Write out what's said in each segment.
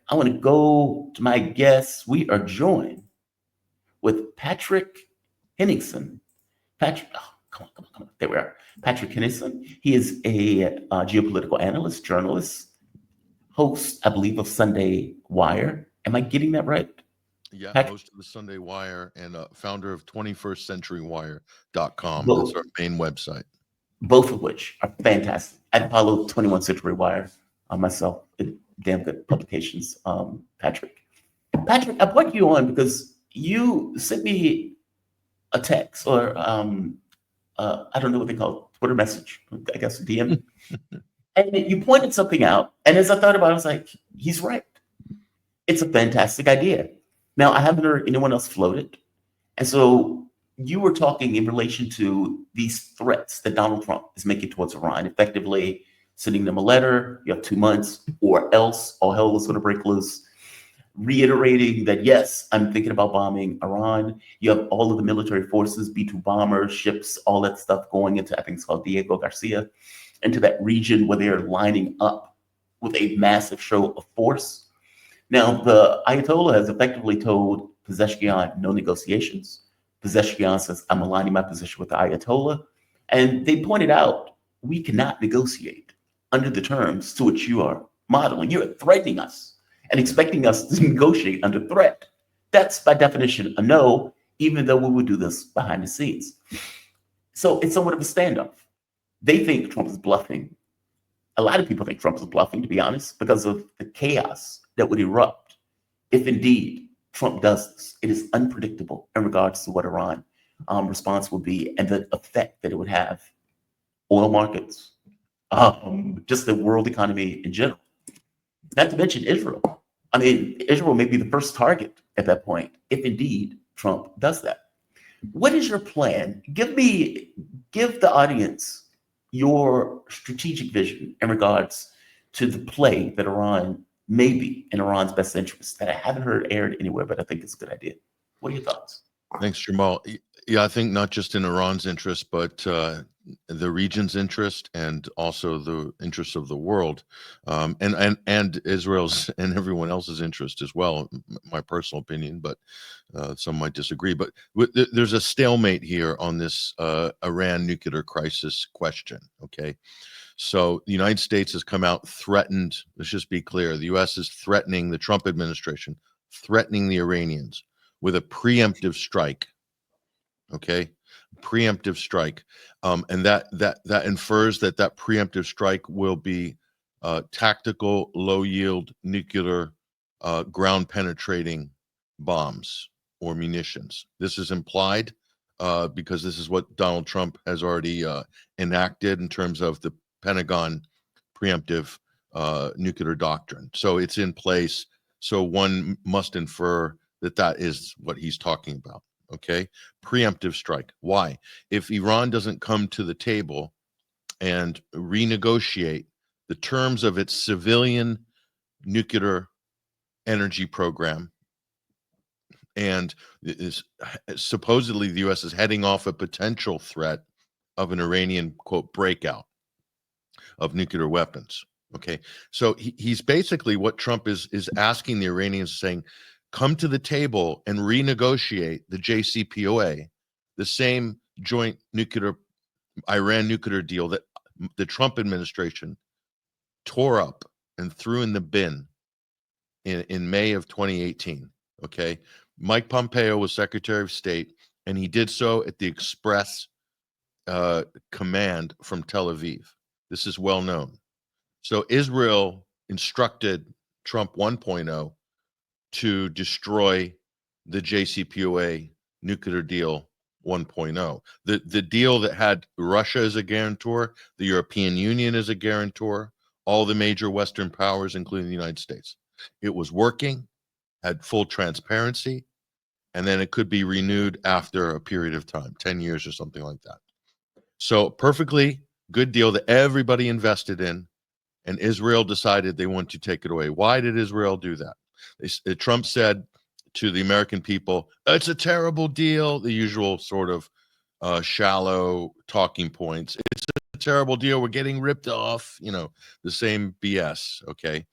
I want to go to my guests. We are joined with Patrick Henningsen. Patrick, oh, come on. There we are. Patrick Henningsen. He is a geopolitical analyst, journalist, host, I believe, of Sunday Wire. Am I getting that right? Yeah, Patrick, host of the Sunday Wire and founder of 21stcenturywire.com. That's both, our main website. both of which are fantastic. I follow 21 Century Wire myself. Damn good publications, Patrick. Patrick, I brought you on because you sent me a text or I don't know what they call it, Twitter message, I guess DM, and you pointed something out. And as I thought about it, I was like, he's right. It's a fantastic idea. Now, I haven't heard anyone else float it. And so you were talking in relation to these threats that Donald Trump is making towards Iran, effectively sending them a letter, you have 2 months, or else all hell is going to break loose, reiterating that, yes, I'm thinking about bombing Iran. You have all of the military forces, B-2 bombers, ships, all that stuff going into, I think it's called Diego Garcia, into that region where they're lining up with a massive show of force. Now, the Ayatollah has effectively told Pezeshkian no negotiations. Pezeshkian says, I'm aligning my position with the Ayatollah. And they pointed out, we cannot negotiate under the terms to which you are modeling. You're threatening us and expecting us to negotiate under threat. That's by definition a no, even though we would do this behind the scenes. So it's somewhat of a standoff. They think Trump is bluffing. A lot of people think Trump is bluffing, to be honest, because of the chaos that would erupt if indeed Trump does this. It is unpredictable in regards to what Iran response will be and the effect that it would have. Oil markets, just the world economy in general. Not to mention Israel. I mean, Israel may be the first target at that point, if indeed Trump does that. What is your plan? Give the audience your strategic vision in regards to the play that Iran may be in Iran's best interest that I haven't heard aired anywhere, but I think it's a good idea. What are your thoughts? Thanks, Jamal. Yeah, I think not just in Iran's interest, but the region's interest and also the interests of the world, and Israel's and everyone else's interest as well. My personal opinion, but some might disagree. But there's a stalemate here on this Iran nuclear crisis question. Okay, so the United States has come out threatened. Let's just be clear: the U.S. is threatening the Trump administration, threatening the Iranians with a preemptive strike. Okay, preemptive strike, and that infers that preemptive strike will be tactical, low yield nuclear ground penetrating bombs or munitions. This is implied because this is what Donald Trump has already enacted in terms of the Pentagon preemptive nuclear doctrine. So it's in place. So one must infer that is what he's talking about. Okay, preemptive strike. Why? If Iran doesn't come to the table and renegotiate the terms of its civilian nuclear energy program, and is supposedly the U.S. is heading off a potential threat of an Iranian, quote, breakout of nuclear weapons. Okay, so he's basically, what Trump is asking the Iranians, saying, come to the table and renegotiate the JCPOA, the same joint Iran nuclear deal that the Trump administration tore up and threw in the bin in May of 2018. Okay, Mike Pompeo was Secretary of State, and he did so at the express command from Tel Aviv. This is well known. So Israel instructed Trump 1.0 to destroy the JCPOA nuclear deal 1.0. The deal that had Russia as a guarantor, the European Union as a guarantor, all the major Western powers, including the United States. It was working, had full transparency, and then it could be renewed after a period of time, 10 years or something like that. So perfectly good deal that everybody invested in, and Israel decided they want to take it away. Why did Israel do that? Trump said to the American people, it's a terrible deal, the usual sort of shallow talking points. It's a terrible deal. We're getting ripped off, the same BS, okay?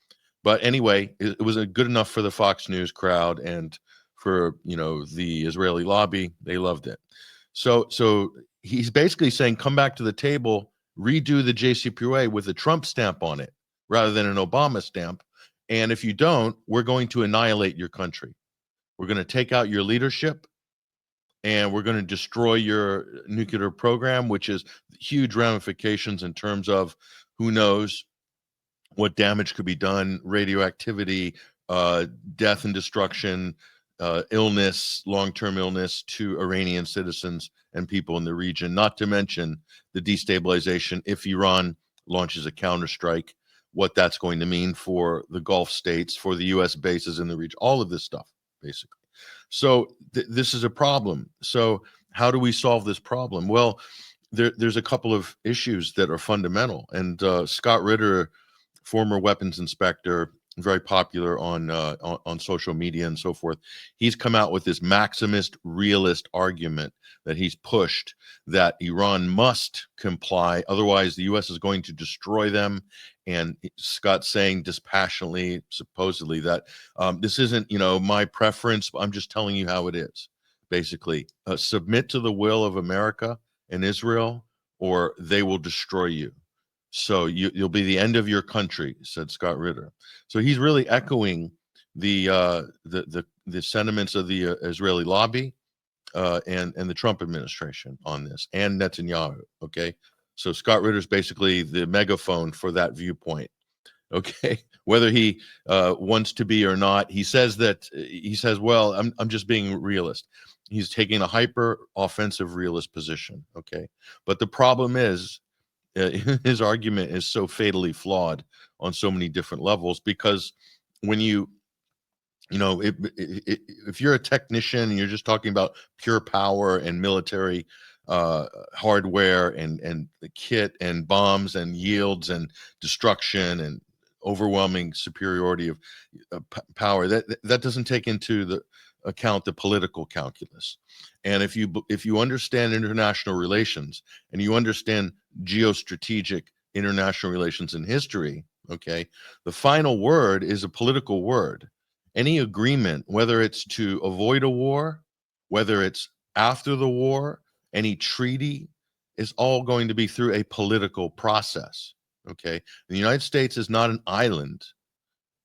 But anyway, it was a good enough for the Fox News crowd and for, you know, the Israeli lobby. They loved it. So he's basically saying, come back to the table, redo the JCPOA with a Trump stamp on it rather than an Obama stamp. And if you don't, we're going to annihilate your country. We're going to take out your leadership and we're going to destroy your nuclear program, which is huge ramifications in terms of who knows what damage could be done, radioactivity, death and destruction, illness, long-term illness to Iranian citizens and people in the region, not to mention the destabilization if Iran launches a counterstrike, what that's going to mean for the Gulf states, for the U.S. bases in the region, all of this stuff, basically. So this is a problem. So how do we solve this problem? Well, there's a couple of issues that are fundamental. And Scott Ritter, former weapons inspector, very popular on social media and so forth, he's come out with this maximist realist argument that he's pushed that Iran must comply, otherwise the U.S. is going to destroy them. And Scott's saying dispassionately, supposedly, that this isn't, you know, my preference. I'm just telling you how it is. Basically, submit to the will of America and Israel, or they will destroy you. So you'll be the end of your country, said Scott Ritter. So he's really echoing the sentiments of the Israeli lobby and the Trump administration on this, and Netanyahu. Okay, so Scott Ritter's basically the megaphone for that viewpoint. Okay, whether he wants to be or not, he says, well, I'm just being realist. He's taking a hyper offensive realist position. Okay, but the problem is, his argument is so fatally flawed on so many different levels, because when you know, if you're a technician and you're just talking about pure power and military hardware and the kit and bombs and yields and destruction and overwhelming superiority of power, that doesn't take into the account the political calculus. And if you understand international relations and you understand geostrategic international relations in history, okay, the final word is a political word. Any agreement, whether it's to avoid a war, whether it's after the war, any treaty, is all going to be through a political process. Okay, the United States is not an island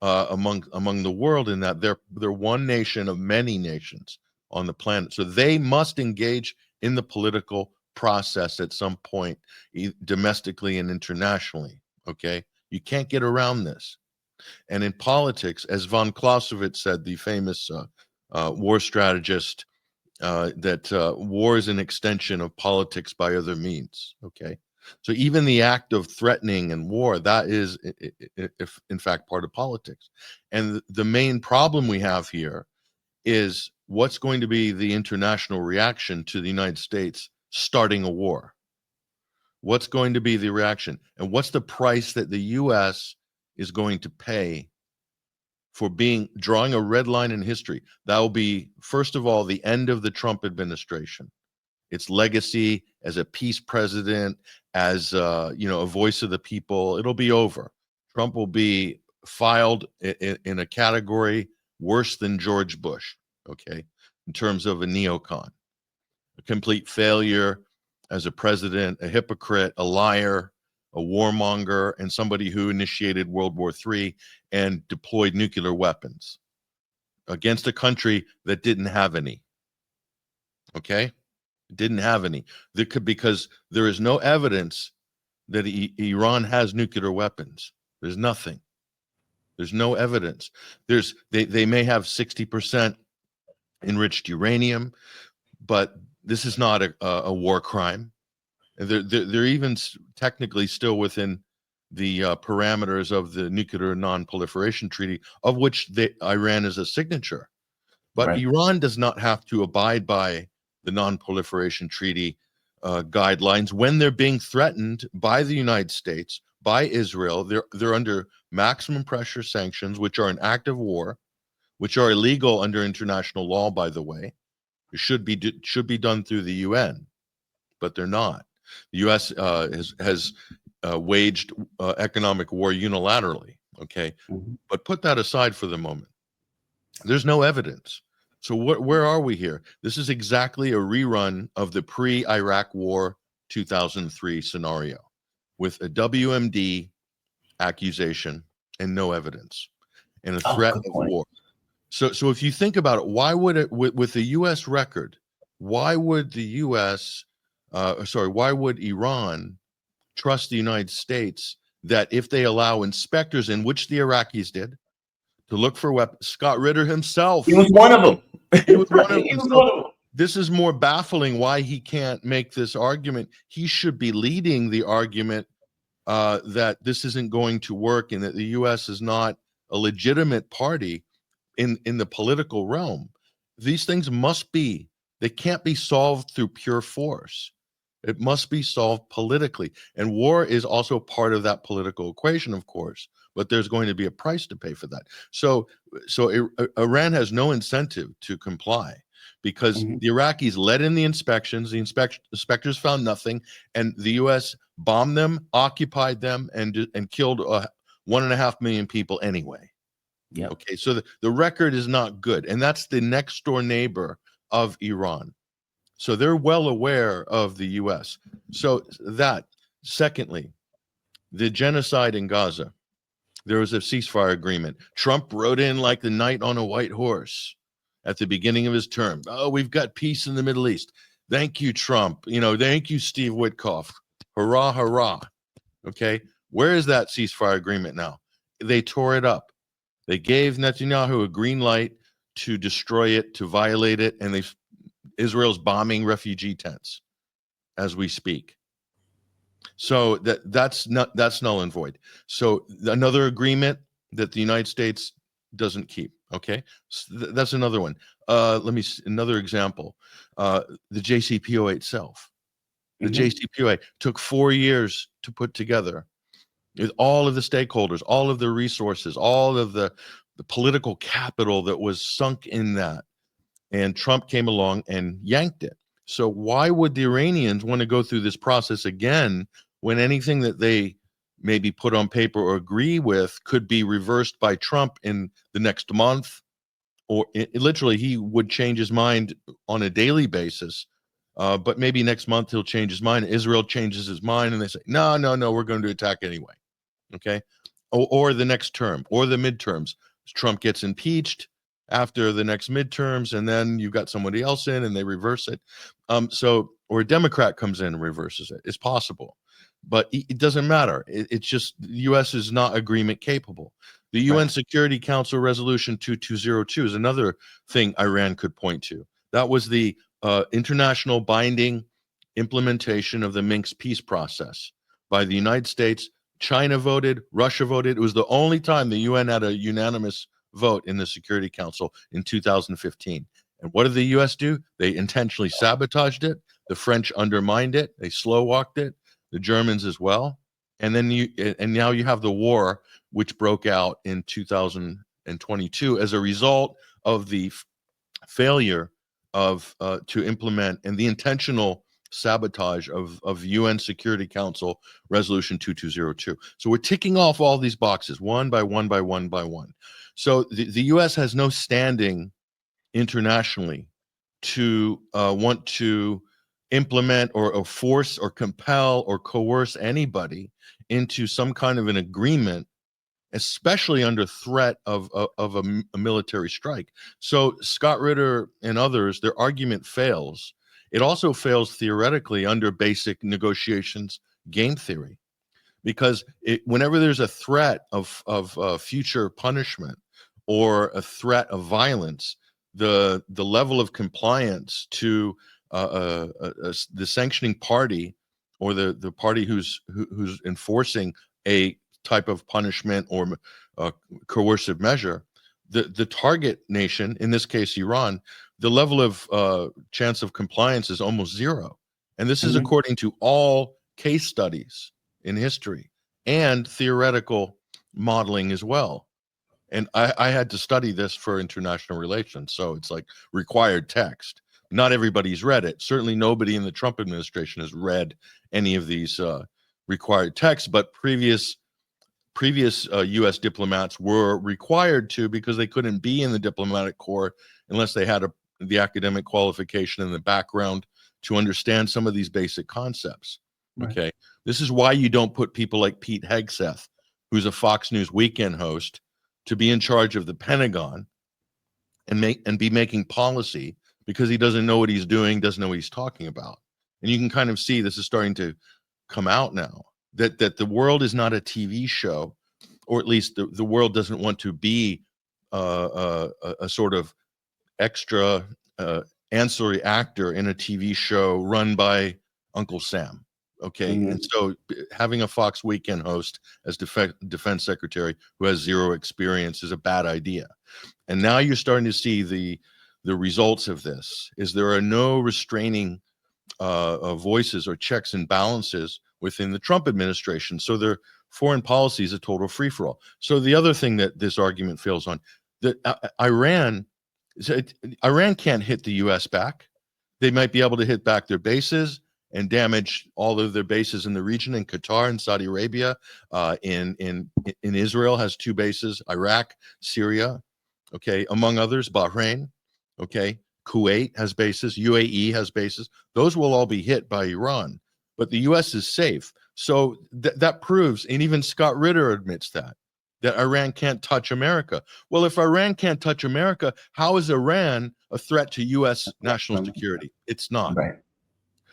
among the world, in that they're one nation of many nations on the planet. So they must engage in the political process at some point, domestically and internationally. Okay, you can't get around this. And in politics, as von Clausewitz said, the famous war strategist, that war is an extension of politics by other means. Okay, so even the act of threatening and war, that is, if in fact, part of politics. And the main problem we have here is what's going to be the international reaction to the United States starting a war. What's going to be the reaction, and what's the price that the U.S. is going to pay for drawing a red line in history? That will be, first of all, the end of the Trump administration, its legacy as a peace president, as a voice of the people. It'll be over. Trump will be filed in a category worse than George Bush, okay, in terms of a neocon, a complete failure as a president, a hypocrite, a liar, a warmonger, and somebody who initiated World War III and deployed nuclear weapons against a country that didn't have any. Okay? Didn't have any. Because there is no evidence that Iran has nuclear weapons. There's nothing. There's no evidence. They may have 60% enriched uranium, but this is not a war crime. They're even technically still within the parameters of the Nuclear Non-Proliferation Treaty, of which Iran is a signature. But Right. Iran does not have to abide by the Non-Proliferation Treaty guidelines when they're being threatened by the United States, by Israel. They're under maximum pressure sanctions, which are an act of war, which are illegal under international law, by the way. It should be done through the UN, but they're not. The U.S. has waged economic war unilaterally Okay. Mhm. But put that aside for the moment. There's no evidence. So where are we here? This is exactly a rerun of the pre-Iraq War 2003 scenario with a WMD accusation and no evidence and a Oh, threat good of point. war. So if you think about it, why would it with the U.S. record? Why would why would Iran trust the United States that if they allow inspectors, in which the Iraqis did, to look for weapons? Scott Ritter himself, He was one of them. he was one of Right, he them. was So one of them. this is more baffling why he can't make this argument. He should be leading the argument that this isn't going to work and that the U.S. is not a legitimate party in the political realm. These things they can't be solved through pure force. It must be solved politically. And war is also part of that political equation, of course, but there's going to be a price to pay for that. So Iran has no incentive to comply because Mhm. the Iraqis led in the inspections. The inspectors found nothing, and the U.S. bombed them, occupied them, and killed 1.5 million people anyway. Yep. Okay, so the record is not good, and that's the next door neighbor of Iran. So they're well aware of the U.S. So that, secondly, the genocide in Gaza, there was a ceasefire agreement. Trump rode in like the knight on a white horse at the beginning of his term. Oh, we've got peace in the Middle East. Thank you, Trump. Thank you, Steve Witkoff. Hurrah, hurrah. Okay, where is that ceasefire agreement now? They tore it up. They gave Netanyahu a green light to destroy it, to violate it, and Israel's bombing refugee tents as we speak. So that's null and void. So another agreement that the United States doesn't keep. Okay, so that's another one. Another example. The JCPOA itself. The Mhm. JCPOA took 4 years to put together with all of the stakeholders, all of the resources, all of the political capital that was sunk in that. And Trump came along and yanked it. So why would the Iranians want to go through this process again when anything that they maybe put on paper or agree with could be reversed by Trump in the next month? Or literally, he would change his mind on a daily basis. But maybe next month he'll change his mind. Israel changes his mind and they say, no, we're going to attack anyway. Okay. Or the next term or the midterms. Trump gets impeached after the next midterms, and then you've got somebody else in and they reverse it. Or a Democrat comes in and reverses it. It's possible, but it doesn't matter. It's just the U.S. is not agreement capable. The UN Right. Security Council Resolution 2202 is another thing Iran could point to. That was the international binding implementation of the Minsk peace process by the United States. China voted, Russia voted. It was the only time the UN had a unanimous vote in the Security Council in 2015. And what did the US do? They intentionally sabotaged it. The French undermined it. They slow walked it. The Germans as well. And now you have the war, which broke out in 2022 as a result of the failure of to implement and the intentional sabotage of UN Security Council Resolution 2202. So we're ticking off all these boxes one by one by one by one. So the US has no standing internationally to want to implement or force or compel or coerce anybody into some kind of an agreement, especially under threat of a military strike. So Scott Ritter and others, their argument fails. It also fails theoretically under basic negotiations game theory, because whenever there's a threat of future punishment or a threat of violence, the level of compliance to the sanctioning party or the party who's enforcing a type of punishment or coercive measure, the target nation, in this case Iran, the level of chance of compliance is almost zero. And this is Mhm. according to all case studies in history and theoretical modeling as well. And I had to study this for international relations, so it's like required text. Not everybody's read it. Certainly nobody in the Trump administration has read any of these required texts, but previous previous U.S. diplomats were required to, because they couldn't be in the diplomatic corps unless they had the academic qualification and the background to understand some of these basic concepts. Right. Okay, this is why you don't put people like Pete Hegseth, who's a Fox News weekend host, to be in charge of the Pentagon and be making policy, because he doesn't know what he's doing, doesn't know what he's talking about. And you can kind of see this is starting to come out now, that the world is not a TV show, or at least the world doesn't want to be a sort of extra ancillary actor in a TV show run by Uncle Sam. Okay, and so having a Fox weekend host as defense secretary who has zero experience is a bad idea. And now you're starting to see the results of this. Is there are no restraining voices or checks and balances within the Trump administration. So their foreign policy is a total free-for-all. So the other thing that this argument fails on, that Iran can't hit the U.S. back. They might be able to hit back their bases and damage all of their bases in the region, in Qatar and Saudi Arabia, in Israel has 2 bases, Iraq, Syria, okay, among others, Bahrain, okay, Kuwait has bases, UAE has bases. Those will all be hit by Iran, but the U.S. is safe. So that proves, and even Scott Ritter admits that Iran can't touch America. Well, if Iran can't touch America, how is Iran a threat to U.S. national security? It's not. Right.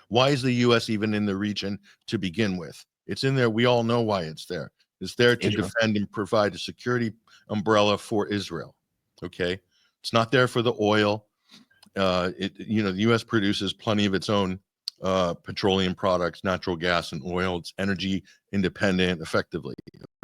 Why is the U.S. even in the region to begin with? It's in there. We all know why it's there. It's there to defend and provide a security umbrella for Israel. Okay, it's not there for the oil. The U.S. produces plenty of its own petroleum products, natural gas and oil. It's energy independent, effectively.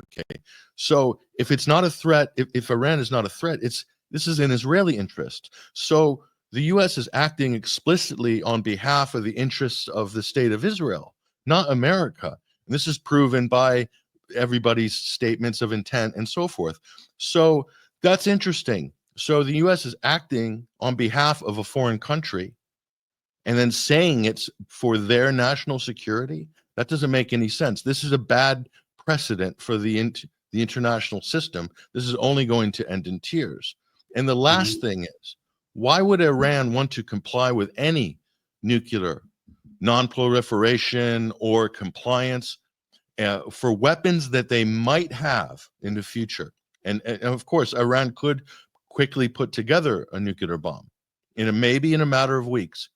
Okay, so if it's not a threat, if Iran is not a threat, this is in Israeli interest. So the U.S. is acting explicitly on behalf of the interests of the state of Israel, not America. And this is proven by everybody's statements of intent and so forth. So that's interesting. So the U.S. is acting on behalf of a foreign country and then saying it's for their national security. That doesn't make any sense. This is a bad precedent for the international system. This is only going to end in tears. And the last thing is, why would Iran want to comply with any nuclear non-proliferation or compliance for weapons that they might have in the future? And of course, Iran could quickly put together a nuclear bomb maybe in a matter of weeks.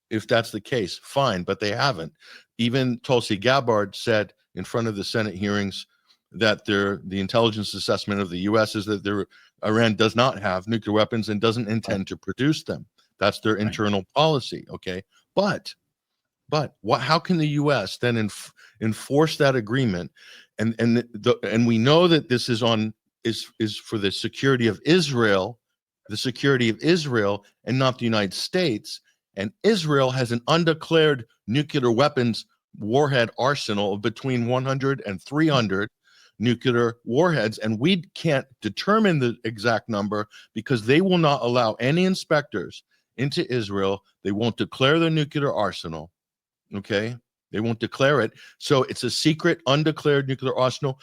If that's the case, fine, but they haven't. Even Tulsi Gabbard said in front of the Senate hearings that the intelligence assessment of the U.S. is that Iran does not have nuclear weapons and doesn't intend to produce them. That's their internal policy. Okay, but how can the U.S. then enforce that agreement? And we know that this is for the security of Israel, and not the United States. And Israel has an undeclared nuclear weapons warhead arsenal of between 100 and 300 nuclear warheads, and we can't determine the exact number because they will not allow any inspectors into Israel. They won't declare their nuclear arsenal. Okay, they won't declare it. So it's a secret, undeclared nuclear arsenal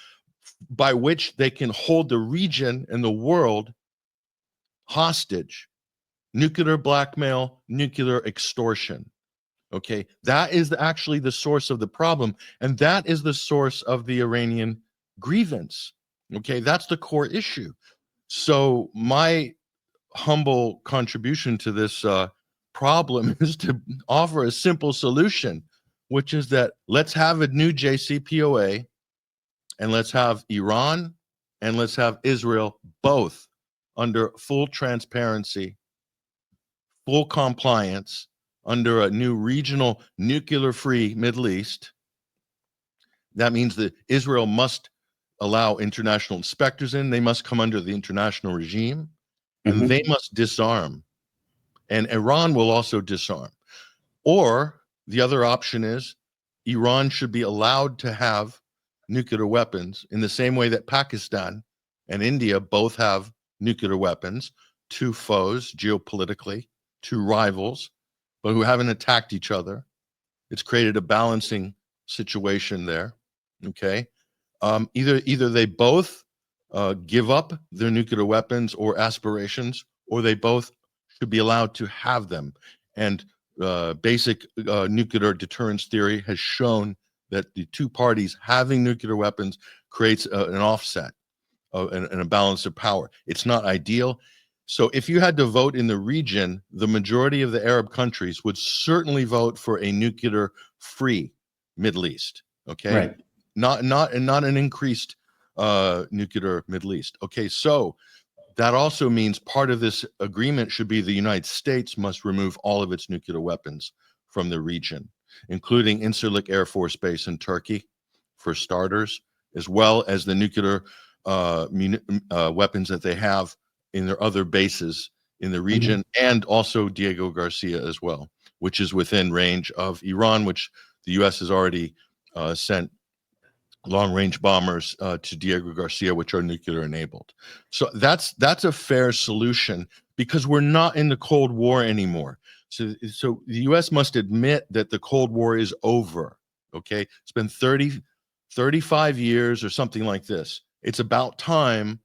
by which they can hold the region and the world hostage. Nuclear blackmail, nuclear extortion. Okay, that is actually the source of the problem, and that is the source of the Iranian grievance. Okay, that's the core issue. So my humble contribution to this problem is to offer a simple solution, which is that let's have a new JCPOA, and let's have Iran and let's have Israel both under full transparency, full compliance, under a new regional nuclear-free Middle East. That means that Israel must allow international inspectors in. They must come under the international regime, and they must disarm. And Iran will also disarm. Or the other option is Iran should be allowed to have nuclear weapons in the same way that Pakistan and India both have nuclear weapons, 2 foes geopolitically, 2 rivals, but who haven't attacked each other. It's created a balancing situation there. Okay. Either they both give up their nuclear weapons or aspirations, or they both should be allowed to have them. And basic nuclear deterrence theory has shown that the two parties having nuclear weapons creates an offset and a balance of power. It's not ideal. So if you had to vote in the region, the majority of the Arab countries would certainly vote for a nuclear-free Middle East. Okay, Right. not an increased nuclear Middle East. Okay, so that also means part of this agreement should be the United States must remove all of its nuclear weapons from the region, including Incirlik Air Force Base in Turkey, for starters, as well as the nuclear weapons that they have in their other bases in the region, and also Diego Garcia as well, which is within range of Iran, which the U.S. has already sent long-range bombers to Diego Garcia, which are nuclear enabled. So that's a fair solution, because we're not in the Cold War anymore. So the U.S. must admit that the Cold War is over. Okay, it's been 35 years or something like this. It's about time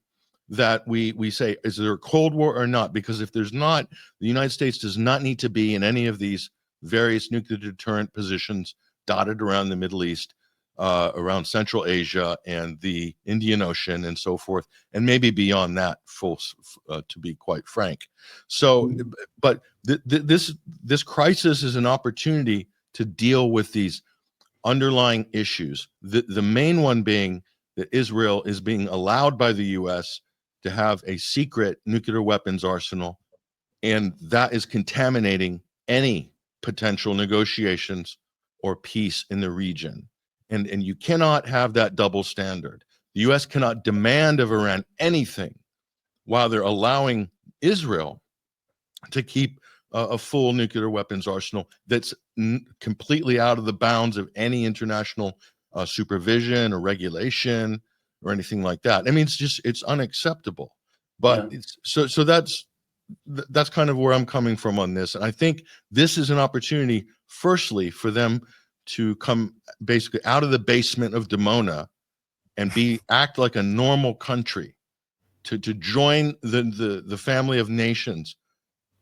that we say, is there a Cold War or not? Because if there's not, the United States does not need to be in any of these various nuclear deterrent positions dotted around the Middle East, around Central Asia and the Indian Ocean and so forth, and maybe beyond that, to be quite frank. So, but this crisis is an opportunity to deal with these underlying issues. The main one being that Israel is being allowed by the U.S. to have a secret nuclear weapons arsenal, and that is contaminating any potential negotiations or peace in the region. And you cannot have that double standard. The U.S. cannot demand of Iran anything while they're allowing Israel to keep a full nuclear weapons arsenal that's completely out of the bounds of any international supervision or regulation or anything like that. I mean, it's unacceptable. But so that's kind of where I'm coming from on this. And I think this is an opportunity, firstly, for them to come basically out of the basement of Dimona and act like a normal country, to join the family of nations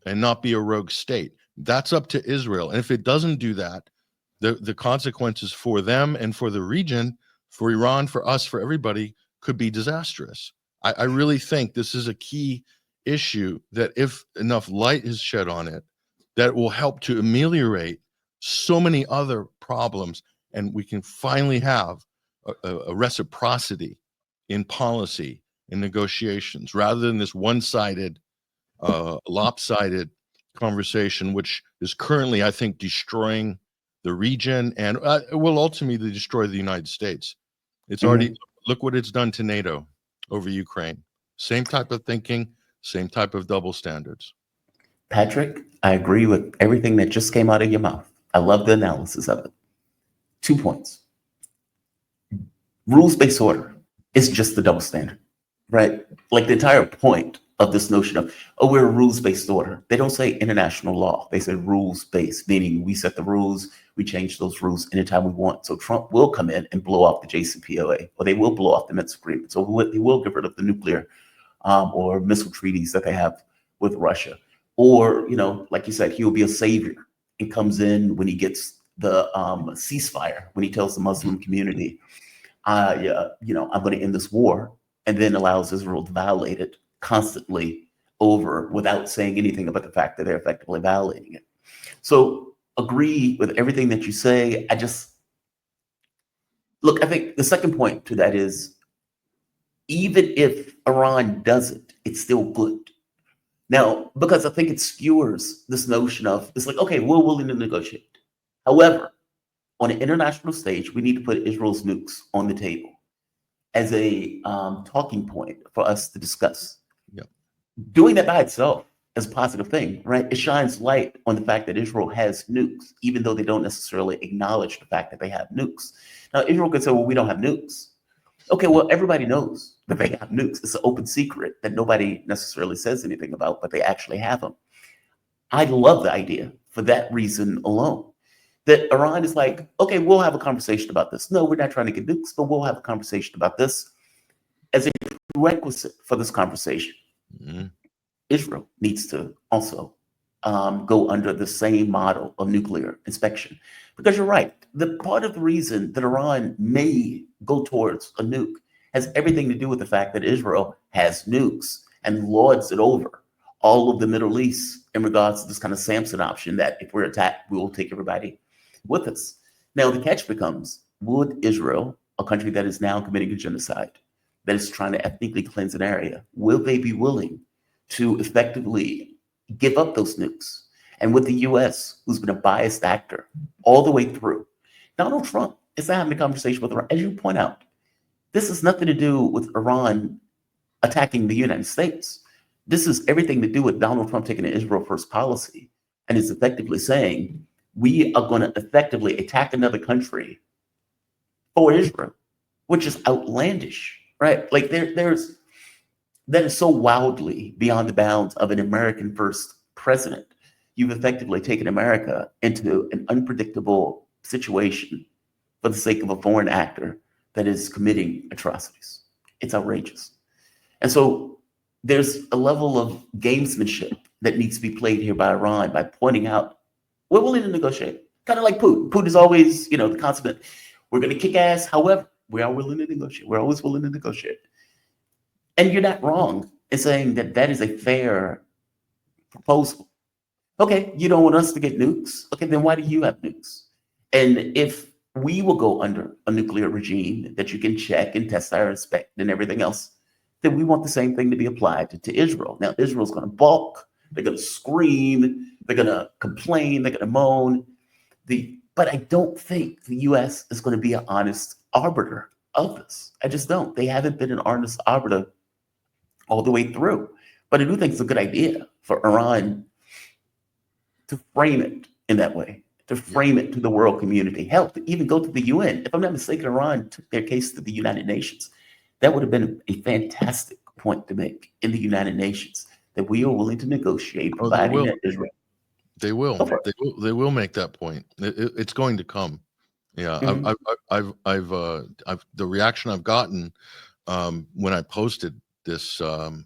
and not be a rogue state. That's up to Israel. And if it doesn't do that, the consequences for them and for the region, for Iran, for us, for everybody, could be disastrous. I really think this is a key issue that, if enough light is shed on it, that will help to ameliorate so many other problems, and we can finally have a reciprocity in policy, in negotiations, rather than this one-sided, lopsided conversation, which is currently, I think, destroying the region and will ultimately destroy the United States. It's already, look what it's done to NATO over Ukraine. Same type of thinking, same type of double standards. Patrick, I agree with everything that just came out of your mouth. I love the analysis of it. 2 points. Rules-based order is just the double standard, right? Like the entire point of this notion of, oh, we're a rules-based order. They don't say international law. They say rules-based, meaning we set the rules, we change those rules anytime we want. So Trump will come in and blow off the JCPOA, or they will blow off the Minsk agreement. So they will get rid of the nuclear or missile treaties that they have with Russia. Or, like you said, he'll be a savior and comes in when he gets the ceasefire, when he tells the Muslim community, I'm going to end this war, and then allows Israel to violate it constantly over without saying anything about the fact that they're effectively violating it. So agree with everything that you say. I think the second point to that is, even if Iran does it, it's still good. Now, because I think it skewers this notion of, it's like, okay, we're willing to negotiate. However, on an international stage, we need to put Israel's nukes on the table as a talking point for us to discuss. Yep. Doing that by itself is a positive thing, right? It shines light on the fact that Israel has nukes, even though they don't necessarily acknowledge the fact that they have nukes. Now, Israel could say, well, we don't have nukes. Okay, well, everybody knows that they have nukes. It's an open secret that nobody necessarily says anything about, but they actually have them. I love the idea for that reason alone. that Iran is like, okay, we'll have a conversation about this. No, we're not trying to get nukes, but we'll have a conversation about this. As a prerequisite for this conversation, Mhm. Israel needs to also go under the same model of nuclear inspection. Because you're right, the part of the reason that Iran may go towards a nuke has everything to do with the fact that Israel has nukes and lords it over all of the Middle East in regards to this kind of Samson option that if we're attacked, we will take everybody with us. Now, the catch becomes, would Israel, a country that is now committing a genocide, that is trying to ethnically cleanse an area, will they be willing to effectively give up those nukes? And with the US, who's been a biased actor all the way through, Donald Trump is not having a conversation with Iran. As you point out, this has nothing to do with Iran attacking the United States. This is everything to do with Donald Trump taking an Israel first policy and is effectively saying, we are going to effectively attack another country for Israel, which is outlandish, right? Like there's that is so wildly beyond the bounds of an American first president. You've effectively taken America into an unpredictable situation for the sake of a foreign actor that is committing atrocities. It's outrageous. And so there's a level of gamesmanship that needs to be played here by Iran by pointing out we're willing to negotiate. Kind of like Putin. Putin is always, the consummate, we're going to kick ass. However, we are willing to negotiate. We're always willing to negotiate. And you're not wrong in saying that that is a fair proposal. Okay, you don't want us to get nukes. Okay, then why do you have nukes? And if we will go under a nuclear regime that you can check and test, our inspect, and everything else, then we want the same thing to be applied to Israel. Now, Israel's going to balk. They're going to scream. They're going to complain. They're going to moan. But I don't think the U.S. is going to be an honest arbiter of this. I just don't. They haven't been an honest arbiter all the way through. But I do think it's a good idea for Iran to frame it in that way, to frame it to the world community. Hell, to even go to the UN. If I'm not mistaken, Iran took their case to the United Nations. That would have been a fantastic point to make in the United Nations, that we are willing to negotiate, providing that Israel. They will. They will make that point. It's going to come. Yeah, the reaction I've gotten when I posted this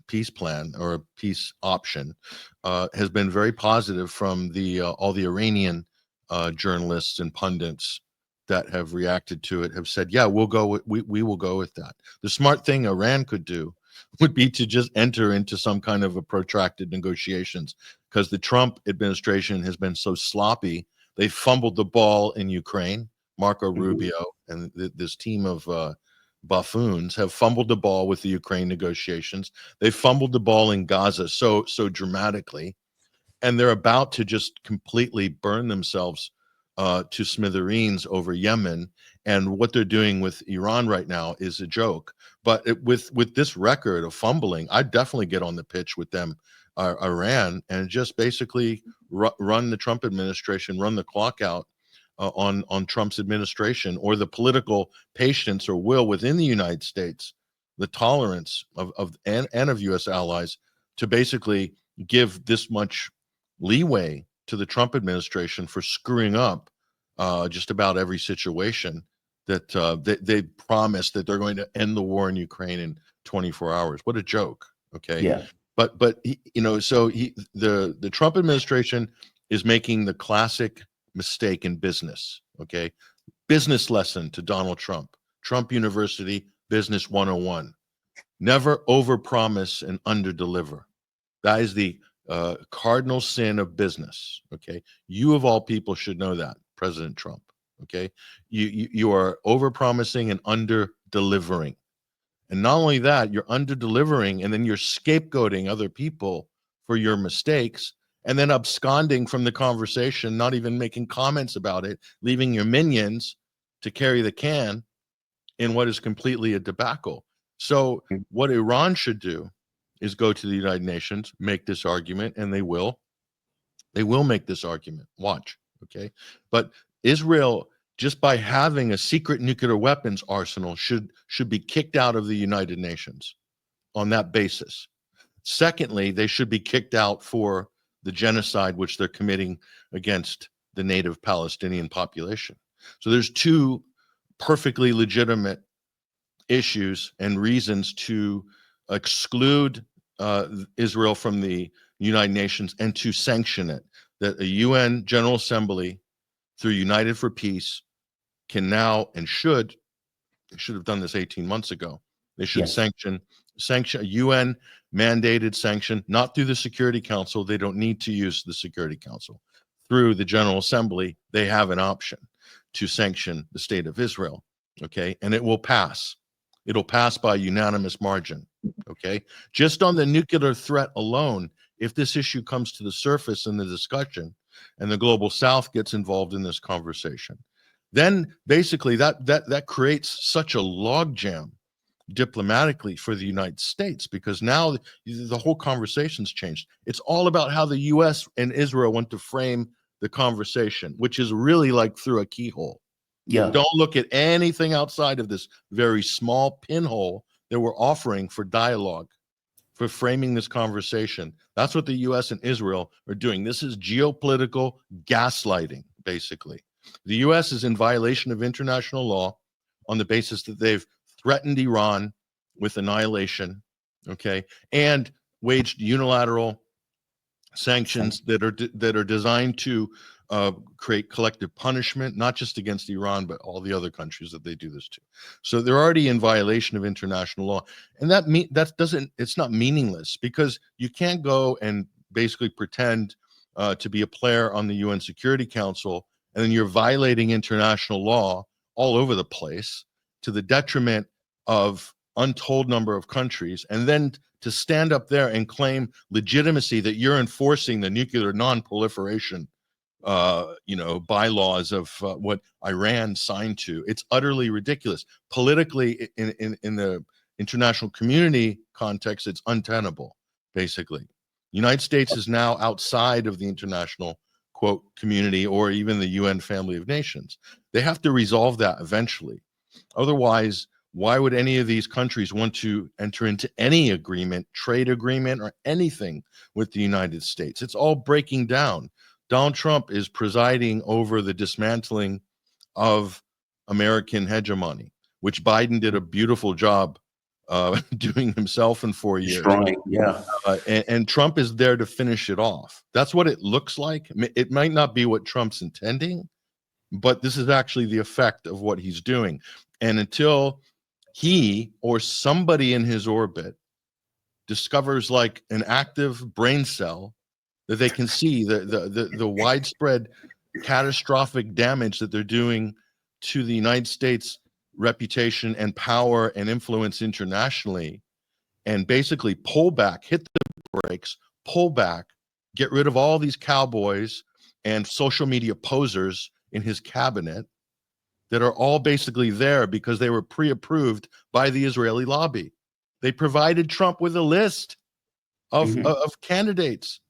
peace plan or a peace option has been very positive from all the Iranian journalists and pundits that have reacted to it. Have said, yeah, we will go with that. The smart thing Iran could do would be to just enter into some kind of a protracted negotiations, because the Trump administration has been so sloppy. They fumbled the ball in Ukraine. Marco Rubio and this team of buffoons have fumbled the ball with the Ukraine negotiations. They fumbled the ball in Gaza so dramatically, and they're about to just completely burn themselves to smithereens over Yemen. And what they're doing with Iran right now is a joke. But with this record of fumbling, I'd definitely get on the pitch with them, Iran, and just basically run the Trump administration, run the clock out on Trump's administration, or the political patience or will within the United States, the tolerance of of U.S. allies to basically give this much leeway to the Trump administration for screwing up just about every situation that they promised that they're going to end the war in Ukraine in 24 hours. What a joke. Okay. Yeah. But so the Trump administration is making the classic mistake in business. Okay. Business lesson to Donald Trump. Trump University Business 101. Never overpromise and underdeliver. That is the cardinal sin of business. Okay. You of all people should know that, President Trump. Okay. You are overpromising and under-delivering. And not only that, you're under-delivering, and then you're scapegoating other people for your mistakes, and then absconding from the conversation, not even making comments about it, leaving your minions to carry the can in what is completely a debacle. So what Iran should do is go to the United Nations, make this argument, and they will. They will make this argument. Watch, okay? But Israel, just by having a secret nuclear weapons arsenal, should be kicked out of the United Nations on that basis. Secondly, they should be kicked out for the genocide which they're committing against the native Palestinian population. So there's two perfectly legitimate issues and reasons to exclude Israel from the United Nations and to sanction it. That a UN General Assembly, through United for Peace, can now and should have done this 18 months ago. They should Yes. sanction a UN mandated sanction, not through the Security Council. They don't need to use the Security Council. Through the General Assembly, they have an option to sanction the state of Israel. Okay, and it will pass. It'll pass by unanimous margin. Okay, just on the nuclear threat alone, if this issue comes to the surface in the discussion and the global South gets involved in this conversation, then basically that creates such a logjam diplomatically for the United States, because now the whole conversation's changed. It's all about how the US and Israel want to frame the conversation, which is really like through a keyhole. Yeah. Don't look at anything outside of this very small pinhole that we're offering for dialogue, for framing this conversation. That's what the US and Israel are doing. This is geopolitical gaslighting, basically. The US is in violation of international law on the basis that they've threatened Iran with annihilation, okay, and waged unilateral sanctions that are designed to create collective punishment, not just against Iran, but all the other countries that they do this to. So they're already in violation of international law, and it's not meaningless, because you can't go and basically pretend to be a player on the UN Security Council, and then you're violating international law all over the place to the detriment of untold number of countries, and then to stand up there and claim legitimacy that you're enforcing the nuclear non-proliferation bylaws of what Iran signed to. It's utterly ridiculous. Politically, in the international community context, it's untenable, basically. The United States is now outside of the international, quote, community, or even the UN family of nations. They have to resolve that eventually. Otherwise, why would any of these countries want to enter into any agreement, trade agreement, or anything with the United States? It's all breaking down. Donald Trump is presiding over the dismantling of American hegemony, which Biden did a beautiful job doing himself in 4 years. Destroying, yeah. And Trump is there to finish it off. That's what it looks like. It might not be what Trump's intending, but this is actually the effect of what he's doing. And until he or somebody in his orbit discovers like an active brain cell that they can see the widespread catastrophic damage that they're doing to the United States reputation and power and influence internationally, and basically pull back, hit the brakes, pull back, get rid of all these cowboys and social media posers in his cabinet that are all basically there because they were pre-approved by the Israeli lobby. They provided Trump with a list of candidates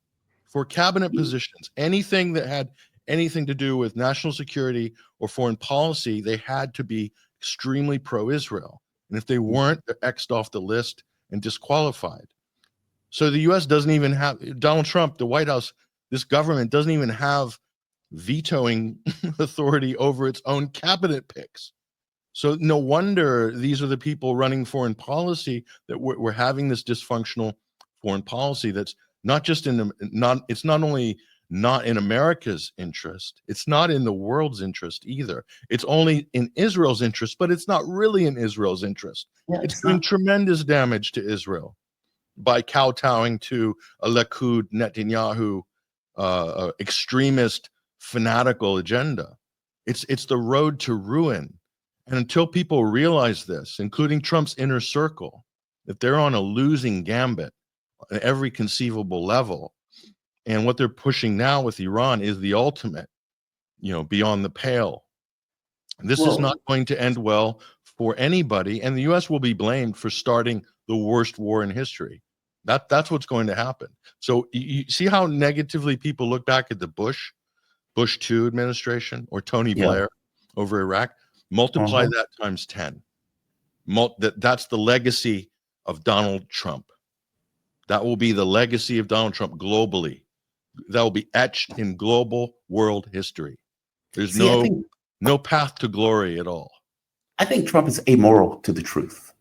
for cabinet positions. Anything that had anything to do with national security or foreign policy, they had to be extremely pro-Israel. And if they weren't, they're X'd off the list and disqualified. So the U.S. doesn't even have, Donald Trump, the White House, this government doesn't even have vetoing authority over its own cabinet picks. So no wonder these are the people running foreign policy, that we're having this dysfunctional foreign policy that's not just it's not only not in America's interest, it's not in the world's interest either. It's only in Israel's interest, but it's not really in Israel's interest. Yeah, it's doing tremendous damage to Israel by kowtowing to a Likud Netanyahu extremist fanatical agenda. It's the road to ruin. And until people realize this, including Trump's inner circle, that they're on a losing gambit on every conceivable level, and what they're pushing now with Iran is the ultimate, beyond the pale. This is not going to end well for anybody, and the U.S. will be blamed for starting the worst war in history. That's what's going to happen. So you see how negatively people look back at the Bush II administration, or Tony Blair over Iraq. Multiply that times 10. That's the legacy of Donald Trump. That will be the legacy of Donald Trump globally. that will be etched in global world history. There's See, no path to glory at all. I think Trump is amoral to the truth.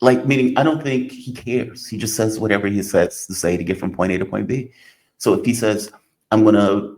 Like, meaning, I don't think he cares. He just says whatever he says to say to get from point A to point B. So if he says, I'm gonna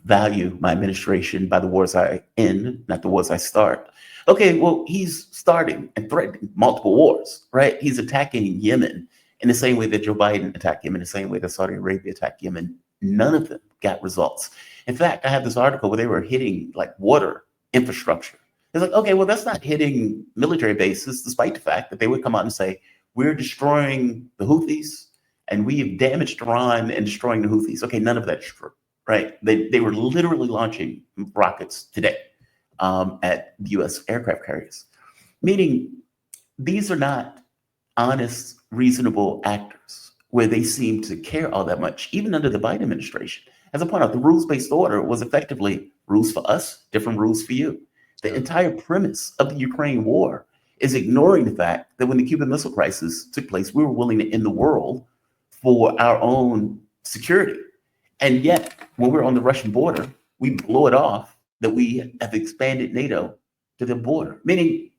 value my administration by the wars I end, not the wars I start. Okay, well, he's starting and threatening multiple wars, right? He's attacking Yemen in the same way that Joe Biden attacked Yemen, in the same way that Saudi Arabia attacked Yemen. None of them got results. In fact, I have this article where they were hitting like water infrastructure. It's like, okay, well, that's not hitting military bases, despite the fact that they would come out and say, we're destroying the Houthis and we have damaged Iran and destroying the Houthis. Okay, none of that is true, right? They were literally launching rockets today at U.S. aircraft carriers, meaning these are not honest, reasonable actors where they seem to care all that much, even under the Biden administration. As I point out, the rules-based order was effectively rules for us, different rules for you. The entire premise of the Ukraine war is ignoring the fact that when the Cuban Missile Crisis took place, we were willing to end the world for our own security. And yet, when we're on the Russian border, we blow it off that we have expanded NATO to the border. Meaning,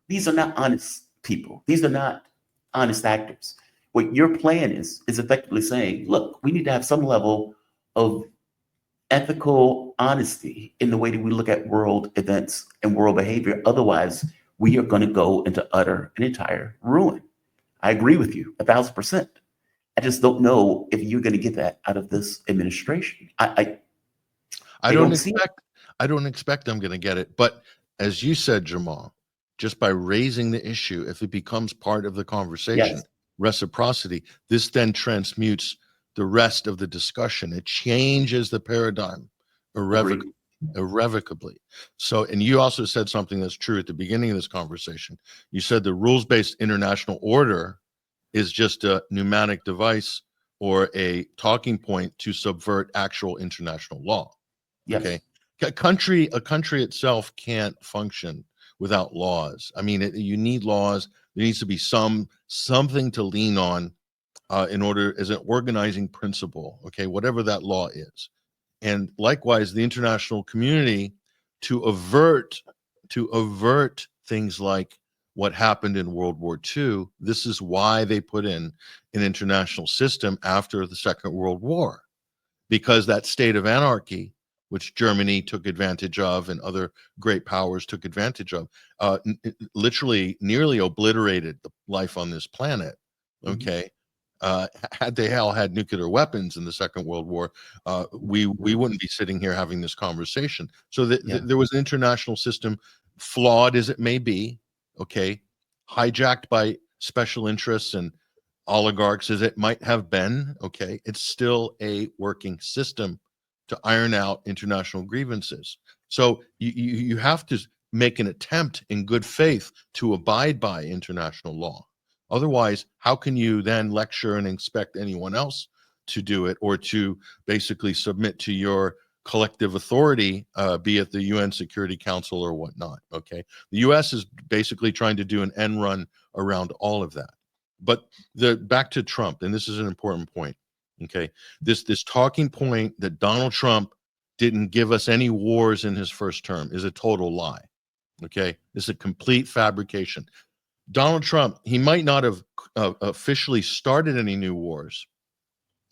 these are not honest people. These are not honest actors. What your plan is effectively saying, look, we need to have some level of ethical honesty in the way that we look at world events and world behavior. Otherwise, we are going to go into utter and entire ruin. I agree with you 1,000%. I just don't know if you're going to get that out of this administration. I don't expect I'm going to get it. But as you said, Jamal, just by raising the issue, if it becomes part of the conversation, Yes. Reciprocity, this then transmutes the rest of the discussion. It changes the paradigm irrevocably. So, and you also said something that's true at the beginning of this conversation. You said the rules-based international order is just a pneumatic device or a talking point to subvert actual international law. Yes. Okay. A country itself can't function without laws. I mean, you need laws. There needs to be something to lean on in order as an organizing principle, okay, whatever that law is. And likewise, the international community to avert things like what happened in World War II. This is why they put in an international system after the Second World War, because that state of anarchy, which Germany took advantage of and other great powers took advantage of, literally nearly obliterated the life on this planet. Okay. Had they had nuclear weapons in the Second World War, we wouldn't be sitting here having this conversation. So there was an international system, flawed as it may be, okay, hijacked by special interests and oligarchs as it might have been, okay, it's still a working system to iron out international grievances. So you have to make an attempt in good faith to abide by international law. Otherwise, how can you then lecture and expect anyone else to do it or to basically submit to your collective authority, be it the UN Security Council or whatnot, okay? The US is basically trying to do an end run around all of that. But back to Trump, and this is an important point, okay? This talking point that Donald Trump didn't give us any wars in his first term is a total lie, okay? It's a complete fabrication. Donald Trump, he might not have officially started any new wars,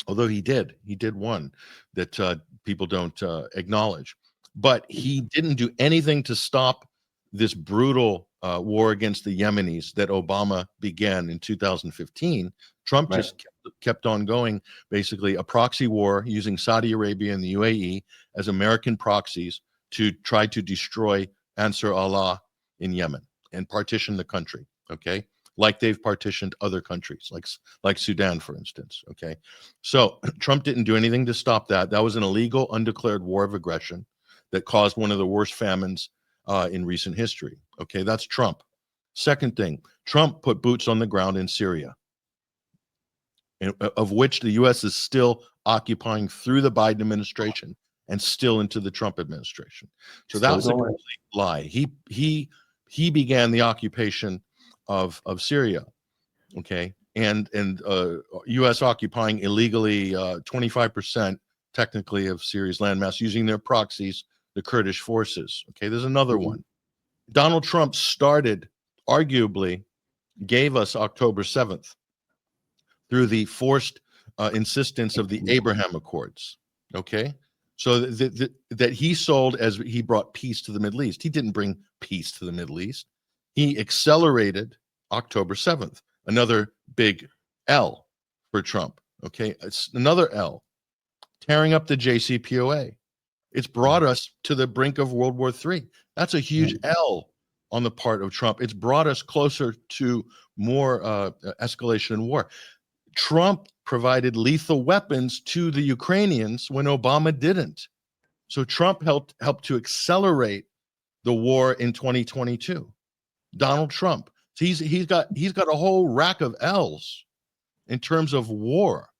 although he did one that people don't acknowledge. But he didn't do anything to stop this brutal war against the Yemenis that Obama began in 2015. Trump just kept on going, basically a proxy war using Saudi Arabia and the UAE as American proxies to try to destroy Ansar Allah in Yemen and partition the country. Okay, like they've partitioned other countries, like Sudan, for instance. Okay, so Trump didn't do anything to stop that. That was an illegal, undeclared war of aggression that caused one of the worst famines in recent history. Okay, that's Trump. Second thing, Trump put boots on the ground in Syria, of which the U.S. is still occupying through the Biden administration and still into the Trump administration. So that was a complete lie. He began the occupation of Syria, okay? and U.S. occupying illegally 25% technically of Syria's landmass using their proxies, the Kurdish forces. Okay, there's another one. Donald Trump started, arguably, gave us October 7th through the forced insistence of the Abraham Accords. Okay, so that he sold as he brought peace to the Middle East. He didn't bring peace to the Middle East. He accelerated October 7th, another big L for Trump. Okay, it's another L, tearing up the JCPOA. It's brought us to the brink of World War III. That's a huge L on the part of Trump. It's brought us closer to more escalation in war. Trump provided lethal weapons to the Ukrainians when Obama didn't. So Trump helped to accelerate the war in 2022. Donald Trump. So he's got a whole rack of L's in terms of war.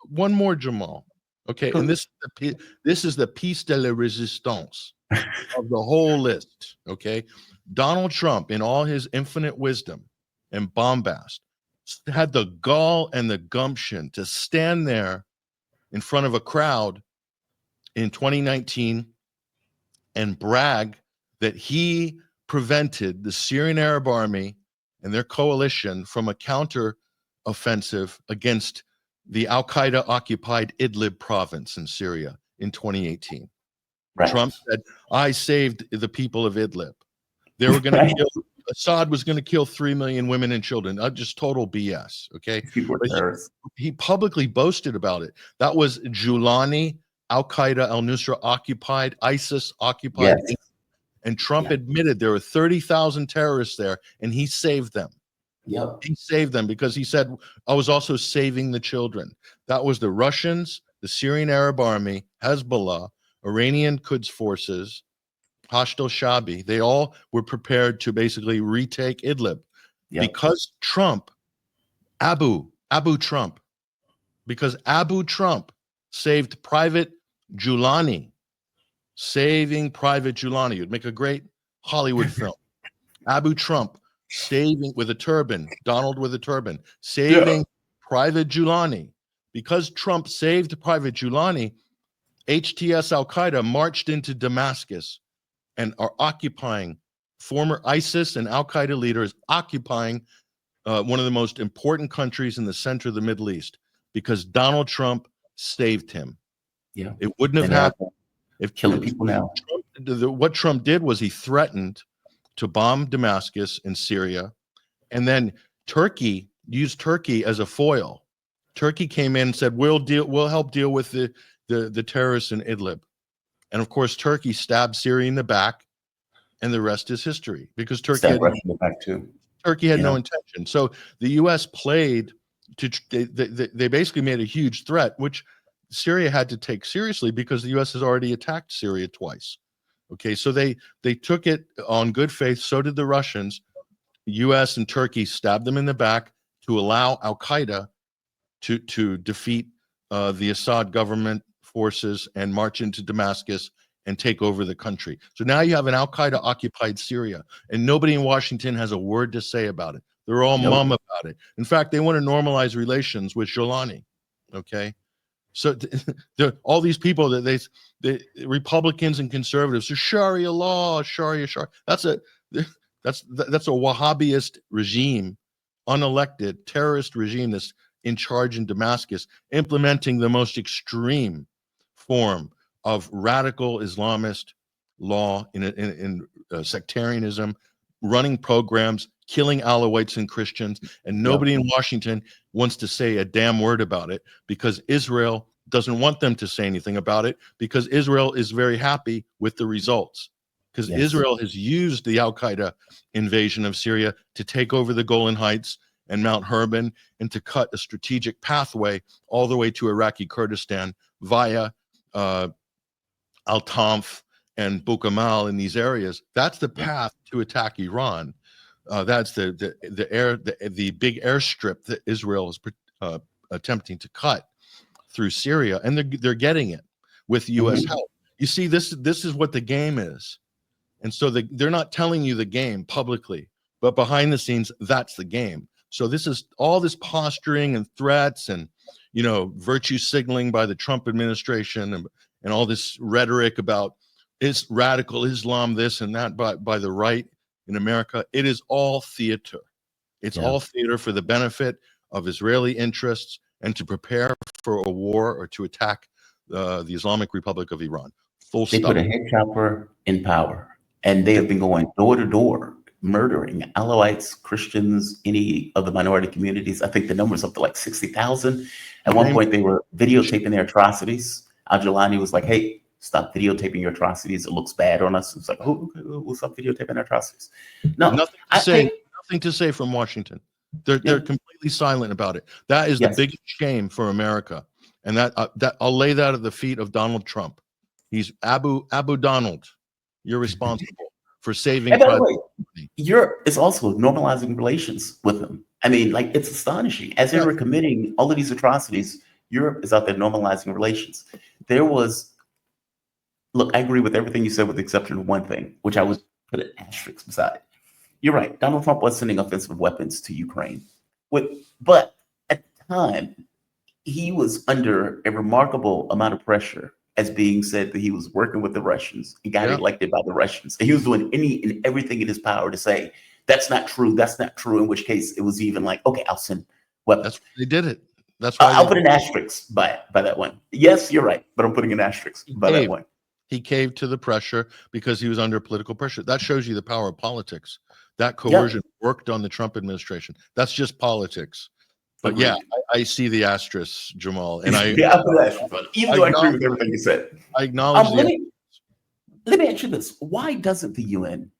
One more, Jamal. Okay, and this is the piece de la résistance of the whole list. Okay, Donald Trump, in all his infinite wisdom and bombast, had the gall and the gumption to stand there in front of a crowd in 2019 and brag that he prevented the Syrian Arab Army and their coalition from a counter offensive against the Al-Qaeda occupied Idlib province in Syria in 2018. Right. Trump said, I saved the people of Idlib. They were going to kill, Assad was going to kill 3 million women and children. Just total BS. Okay. He publicly boasted about it. That was Julani, Al-Qaeda, al-Nusra occupied, ISIS occupied. Yes. And Trump admitted there were 30,000 terrorists there, and he saved them. Yep. He saved them because he said, I was also saving the children. That was the Russians, the Syrian Arab Army, Hezbollah, Iranian Quds forces, Hashd al-Shabi. They all were prepared to basically retake Idlib. Yep. Because Trump, Abu Trump saved Private Julani, saving Private Julani. It would make a great Hollywood film. Abu Trump saving with a turban, Donald with a turban, saving Private Julani. Because Trump saved Private Julani, HTS Al-Qaeda marched into Damascus and are occupying, former ISIS and Al-Qaeda leaders occupying one of the most important countries in the center of the Middle East because Donald Trump saved him. Yeah, it wouldn't have happened if killing people now. What Trump did was he threatened to bomb Damascus in Syria, and then Turkey used Turkey as a foil. Turkey came in and said, we'll help deal with the terrorists in Idlib. And of course, Turkey stabbed Syria in the back, and the rest is history because Turkey had, no intention. So the U.S. played they basically made a huge threat, which Syria had to take seriously because the U.S. has already attacked Syria twice. Okay, so they took it on good faith. So did the Russians. U.S. and Turkey stabbed them in the back to allow Al-Qaeda to defeat the Assad government forces and march into Damascus and take over the country. So now you have an Al-Qaeda occupied Syria, and nobody in Washington has a word to say about it. They're all mum about it. In fact, they want to normalize relations with Jolani. Okay. So all these people that the Republicans and conservatives, so Sharia law, Sharia. That's a Wahhabist regime, unelected terrorist regime that's in charge in Damascus, implementing the most extreme form of radical Islamist law in sectarianism, running programs, killing Alawites and Christians, and nobody in Washington wants to say a damn word about it because Israel doesn't want them to say anything about it because Israel is very happy with the results because Israel has used the Al-Qaeda invasion of Syria to take over the Golan Heights and Mount Hermon and to cut a strategic pathway all the way to Iraqi Kurdistan via Al-Tanf and Bukamal in these areas. That's the path to attack Iran. That's the big airstrip that Israel is attempting to cut through Syria, and they're getting it with U.S. help. You see, this is what the game is, and so they're not telling you the game publicly, but behind the scenes, that's the game. So this is all this posturing and threats and, virtue signaling by the Trump administration and all this rhetoric about is radical Islam, this and that by the right in America. It is all theater. It's all theater for the benefit of Israeli interests and to prepare for a war or to attack the Islamic Republic of Iran. Full They stop. put a head chopper in power, and they have been going door to door, murdering Alawites, Christians, any of the minority communities. I think the number's up to like 60,000. At one point, they were videotaping their atrocities. Al-Jilani was like, hey, stop videotaping your atrocities. It looks bad on us. It's like, oh, okay, we'll stop videotaping atrocities. No, nothing to say from Washington. They're completely silent about it. That is the biggest shame for America. And that I'll lay that at the feet of Donald Trump. He's Abu Donald. You're responsible for saving. And by the way, Europe is also normalizing relations with them. I mean, like, it's astonishing. As they were committing all of these atrocities, Europe is out there normalizing relations. Look, I agree with everything you said with the exception of one thing, which I would put an asterisk beside. You're right. Donald Trump was sending offensive weapons to Ukraine. But at the time, he was under a remarkable amount of pressure, as being said that he was working with the Russians and got elected by the Russians. And he was doing any and everything in his power to say, that's not true, in which case it was even like, okay, I'll send weapons. That's why they did it. That's why I'll put an asterisk by that one. Yes, you're right, but I'm putting an asterisk by that one. He caved to the pressure because he was under political pressure. That shows you the power of politics. That coercion worked on the Trump administration. That's just politics. But I see the asterisk, Jamal, and I put an asterisk. Even though I agree with everything you said, I acknowledge. Let me ask you this: why doesn't the UN?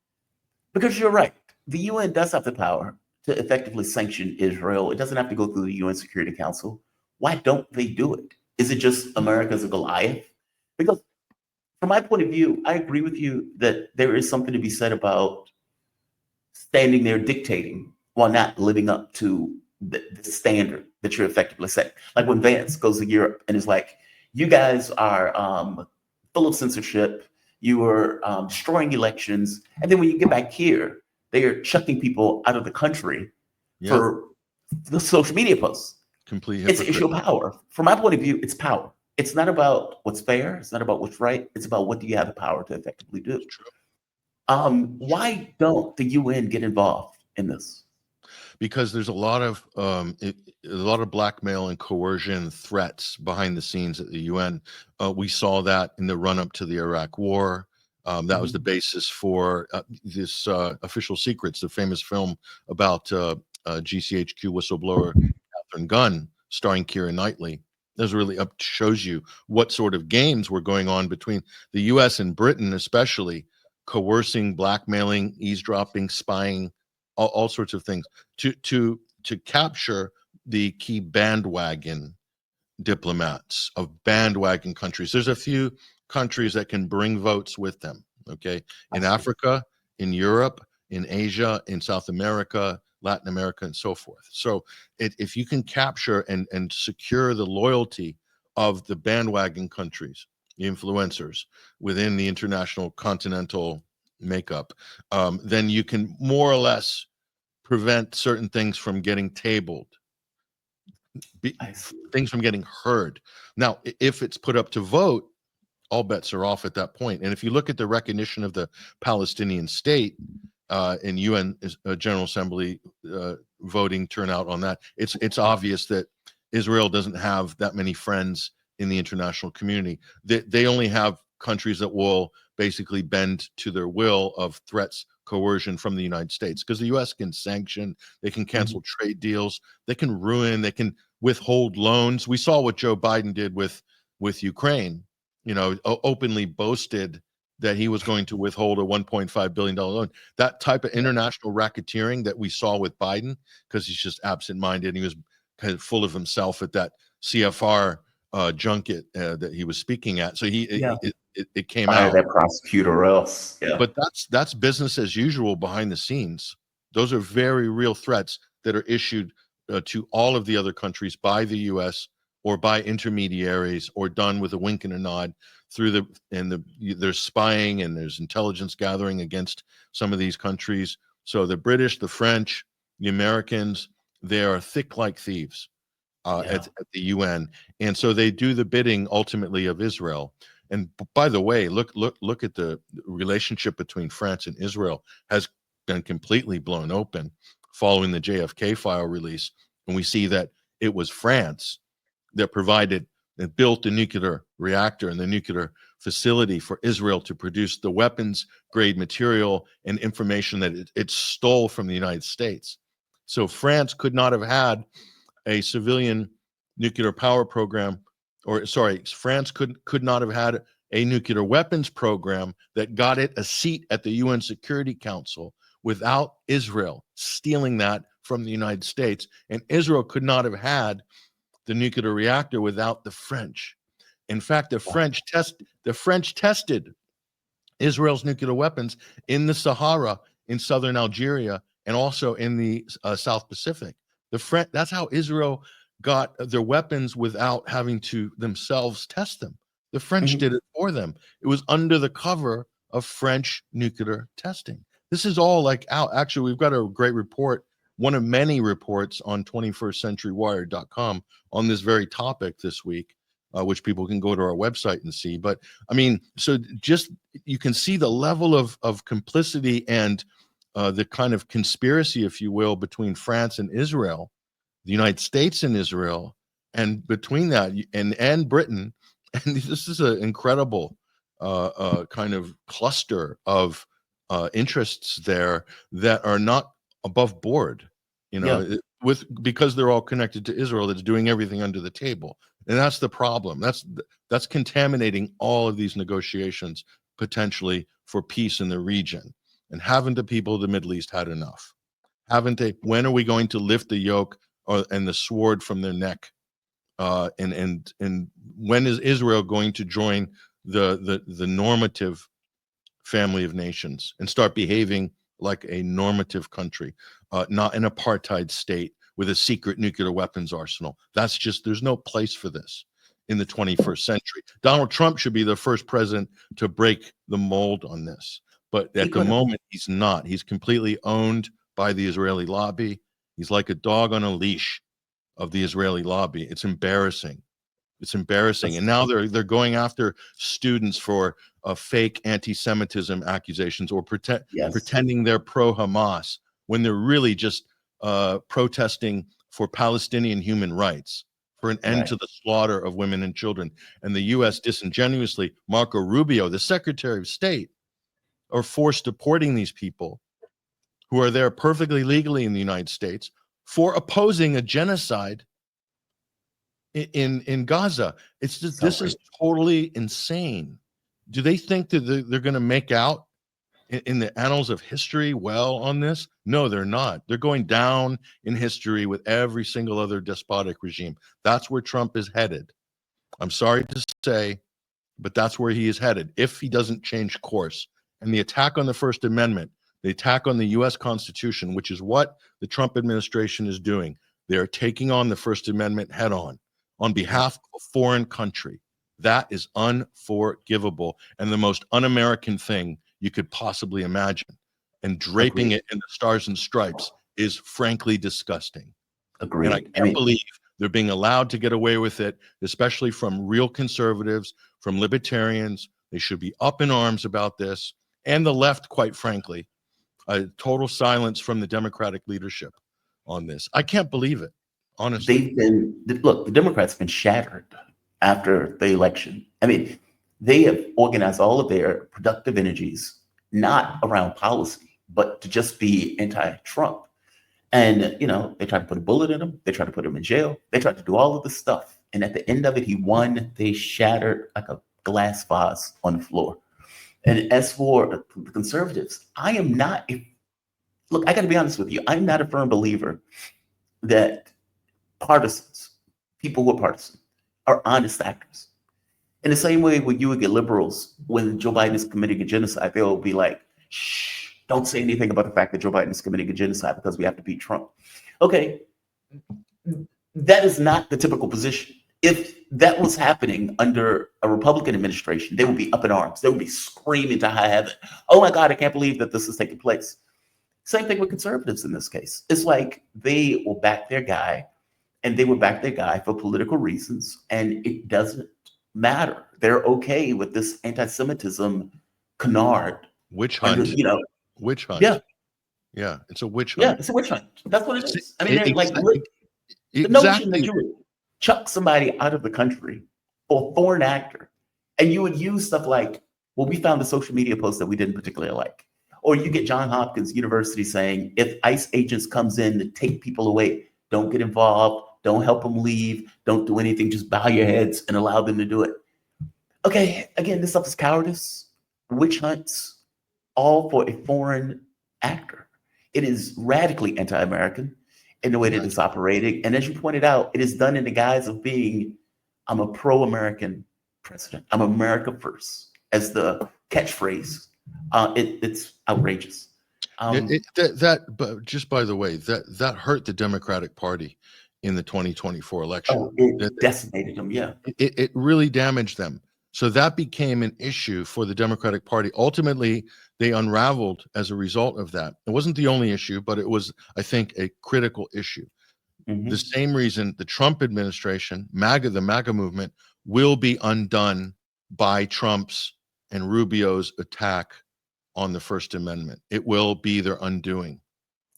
Because you're right, the UN does have the power to effectively sanction Israel. It doesn't have to go through the UN Security Council. Why don't they do it? Is it just America's a Goliath? Because from my point of view, I agree with you that there is something to be said about standing there dictating while not living up to the standard that you're effectively setting. Like when Vance goes to Europe and is like, you guys are full of censorship, you are destroying elections, and then when you get back here, they are chucking people out of the country for the social media posts. Complete It's an issue of power. From my point of view, it's power. It's not about what's fair. It's not about what's right. It's about what do you have the power to effectively do. Why don't the UN get involved in this? Because there's a lot of blackmail and coercion threats behind the scenes at the UN. We saw that in the run-up to the Iraq War. That was the basis for this Official Secrets, the famous film about GCHQ whistleblower Catherine Gunn, starring Keira Knightley. This really shows you what sort of games were going on between the U.S. and Britain, especially coercing, blackmailing, eavesdropping, spying, all sorts of things to capture the key bandwagon diplomats of bandwagon countries. There's a few countries that can bring votes with them. Okay, in Africa, in Europe, in Asia, in South America, Latin America, and so forth. So if you can capture and secure the loyalty of the bandwagon countries, the influencers within the international continental makeup, then you can more or less prevent certain things from getting tabled, things from getting heard. Now, if it's put up to vote, all bets are off at that point. And if you look at the recognition of the Palestinian state in UN General Assembly voting turnout on that, it's obvious that Israel doesn't have that many friends in the international community. They only have countries that will basically bend to their will of threats, coercion from the United States, because the U.S. can sanction, they can cancel trade deals, they can ruin, they can withhold loans. We saw what Joe Biden did with Ukraine. Openly boasted that he was going to withhold a $1.5 billion loan. That type of international racketeering that we saw with Biden, because he's just absent-minded and he was kind of full of himself at that CFR junket that he was speaking at. So it came out. That prosecutor or else. Yeah. But that's business as usual behind the scenes. Those are very real threats that are issued to all of the other countries by the U.S. or by intermediaries, or done with a wink and a nod through there's spying and there's intelligence gathering against some of these countries. So the British, the French, the Americans, They are thick like thieves Yeah. at the UN, and so they do the bidding ultimately of Israel. And by the way, look at the relationship between France and Israel has been completely blown open following the JFK file release, and we see that it was France that provided and built the nuclear reactor and the nuclear facility for Israel to produce the weapons grade material and information that it stole from the United States. So France could not have had a civilian nuclear power program, or sorry, France could not have had a nuclear weapons program that got it a seat at the UN Security Council without Israel stealing that from the United States. And Israel could not have had the nuclear reactor without the French. In fact, the French tested Israel's nuclear weapons in the Sahara, in southern Algeria, and also in the South Pacific. That's how Israel got their weapons without having to themselves test them. The French did it for them. It was under the cover of French nuclear testing. This is all like out. Actually, we've got a great report, one of many reports on 21stcenturywire.com on this very topic this week, which people can go to our website and see. But I mean, so just you can see the level of complicity and the kind of conspiracy, if you will, between France and Israel, the United States and Israel, and between that and Britain. And this is an incredible kind of cluster of interests there that are not above board, you know, because they're all connected to Israel that's doing everything under the table. And that's the problem. That's contaminating all of these negotiations potentially for peace in the region. And haven't the people of the Middle East had enough? Haven't they? When are we going to lift the yoke and the sword from their neck? And when is Israel going to join the normative family of nations and start behaving like a normative country, not an apartheid state with a secret nuclear weapons arsenal? That's just, there's no place for this in the 21st century. Donald Trump should be the first president to break the mold on this. But at the moment, he's not. He's completely owned by the Israeli lobby. He's like a dog on a leash of the Israeli lobby. It's embarrassing. It's embarrassing. And now they're going after students for fake anti-Semitism accusations or pretending they're pro-Hamas when they're really just protesting for Palestinian human rights, for an end to the slaughter of women and children. And the U.S. disingenuously, Marco Rubio, the Secretary of State, are forced deporting these people who are there perfectly legally in the United States for opposing a genocide in Gaza. It's just, this is totally insane. Do they think that they're going to make out in the annals of history well on this? No, they're not. They're going down in history with every single other despotic regime. That's where Trump is headed. I'm sorry to say, but that's where he is headed if he doesn't change course. And the attack on the First Amendment, the attack on the U.S. Constitution, which is what the Trump administration is doing, they are taking on the First Amendment head on behalf of a foreign country. That is unforgivable and the most un-American thing you could possibly imagine. And draping it in the stars and stripes is frankly disgusting. And I can't believe they're being allowed to get away with it, especially from real conservatives, from libertarians. They should be up in arms about this. And the left, quite frankly, total silence from the Democratic leadership on this. I can't believe it, honestly. The Democrats have been shattered after the election. I mean, they have organized all of their productive energies, not around policy, but to just be anti-Trump. And, you know, they tried to put a bullet in him. They tried to put him in jail. They tried to do all of this stuff. And at the end of it, he won. They shattered like a glass vase on the floor. And as for the conservatives, I am not, look, I got to be honest with you. I'm not a firm believer that partisans, people who are partisan, are honest actors. In the same way when you would get liberals, when Joe Biden is committing a genocide, they'll be like, shh, don't say anything about the fact that Joe Biden is committing a genocide because we have to beat Trump. Okay, that is not the typical position. If that was happening under a Republican administration, they would be up in arms. They would be screaming to high heaven, oh my God, I can't believe that this is taking place. Same thing with conservatives in this case. It's like they will back their guy, and they will back their guy for political reasons, and it doesn't matter. They're okay with this anti-Semitism canard Witch under, hunt. Witch yeah, hunt. Yeah, it's a witch yeah, hunt. it's a witch hunt. That's what it It's- is. I mean, they're like, the notion that Exactly. you would chuck somebody out of the country for a foreign actor, and you would use stuff like, well, we found a social media post that we didn't particularly like. Or you get John Hopkins University saying, if ICE agents comes in to take people away, don't get involved, don't help them leave, don't do anything, just bow your heads and allow them to do it. Okay, again, this stuff is cowardice, witch hunts, all for a foreign actor. It is radically anti-American in the way that it's operating. And as you pointed out, it is done in the guise of being, I'm a pro-American president. I'm America first, as the catchphrase. It's outrageous. But just by the way, that hurt the Democratic Party in the 2024 election. It decimated them. Yeah, it really damaged them. So that became an issue for the Democratic Party. Ultimately, they unraveled as a result of that. It wasn't the only issue, but it was, I think, a critical issue. Mhm. The same reason the Trump administration, the MAGA movement, will be undone by Trump's and Rubio's attack on the First Amendment. It will be their undoing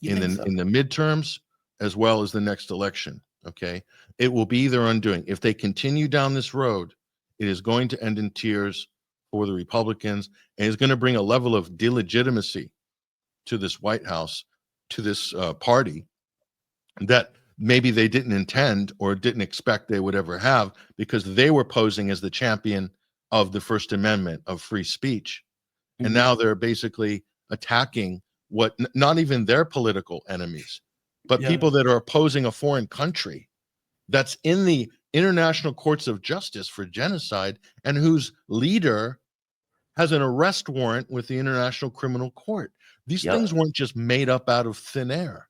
in the midterms as well as the next election. Okay, it will be their undoing if they continue down this road. It is going to end in tears for the Republicans, and it's going to bring a level of delegitimacy to this White House, to this party, that maybe they didn't intend or didn't expect they would ever have, because they were posing as the champion of the First Amendment, of free speech. And now they're basically attacking what not even their political enemies, but people that are opposing a foreign country that's in the international courts of justice for genocide, and whose leader has an arrest warrant with the International Criminal Court. These things weren't just made up out of thin air.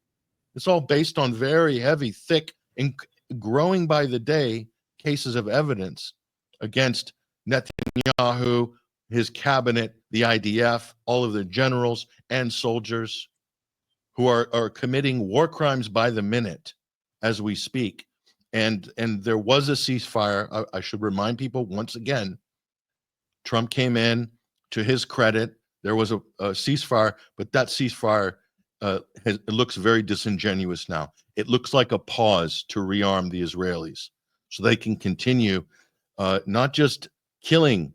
It's all based on very heavy, thick, and growing by the day cases of evidence against Netanyahu, his cabinet, the IDF, all of the generals and soldiers who are committing war crimes by the minute as we speak. And there was a ceasefire. I should remind people once again, Trump came in, to his credit, there was a ceasefire, but that ceasefire it looks very disingenuous now. It looks like a pause to rearm the Israelis so they can continue not just killing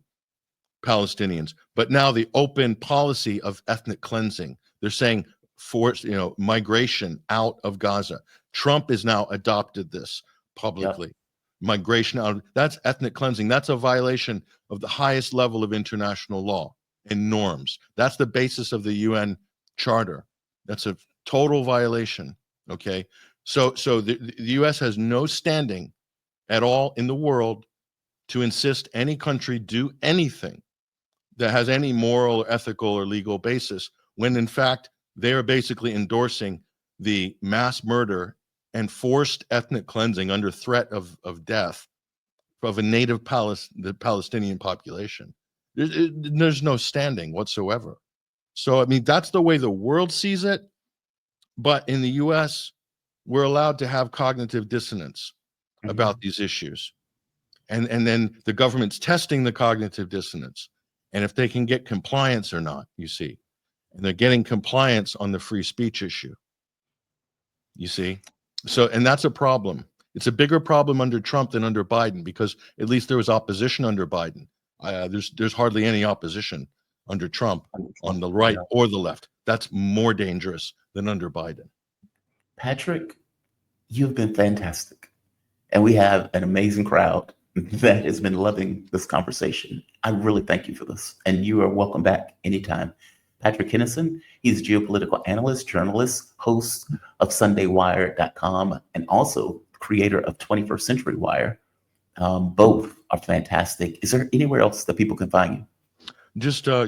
Palestinians, but now the open policy of ethnic cleansing. They're saying forced, migration out of Gaza. Trump has now adopted this publicly. Migration out, that's ethnic cleansing. That's a violation of the highest level of international law and norms. That's the basis of the UN Charter. That's a total violation. Okay. So the US has no standing at all in the world to insist any country do anything that has any moral or ethical or legal basis, when in fact they are basically endorsing the mass murder and forced ethnic cleansing under threat of death of a native the Palestinian population. There's no standing whatsoever. So, I mean, that's the way the world sees it. But in the US, we're allowed to have cognitive dissonance about these issues. And then the government's testing the cognitive dissonance. And if they can get compliance or not, you see. And they're getting compliance on the free speech issue. You see? So, and that's a problem. It's a bigger problem under Trump than under Biden, because at least there was opposition under Biden. There's hardly any opposition under Trump on the right or the left. That's more dangerous than under Biden. Patrick, you've been fantastic. And we have an amazing crowd that has been loving this conversation. I really thank you for this. And you are welcome back anytime. Patrick Henningsen, he's a geopolitical analyst, journalist, host of SundayWire.com, and also creator of 21st Century Wire. Both are fantastic. Is there anywhere else that people can find you? Just, go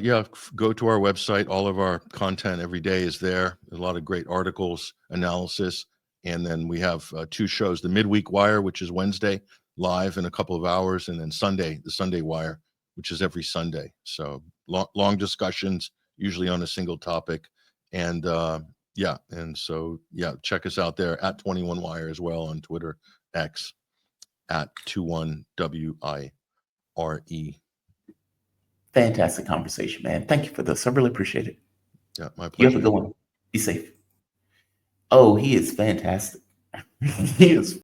to our website. All of our content every day is there. There's a lot of great articles, analysis. And then we have 2 shows, the Midweek Wire, which is Wednesday, live in a couple of hours, and then Sunday, the Sunday Wire, which is every Sunday. So long discussions, usually on a single topic. And Yeah, and so yeah, check us out there at 21wire as well on Twitter, X at 21WIRE. Fantastic conversation, man. Thank you for this. I really appreciate it. Yeah, my You have a pleasure. good one. Be safe. Oh, he is fantastic. He is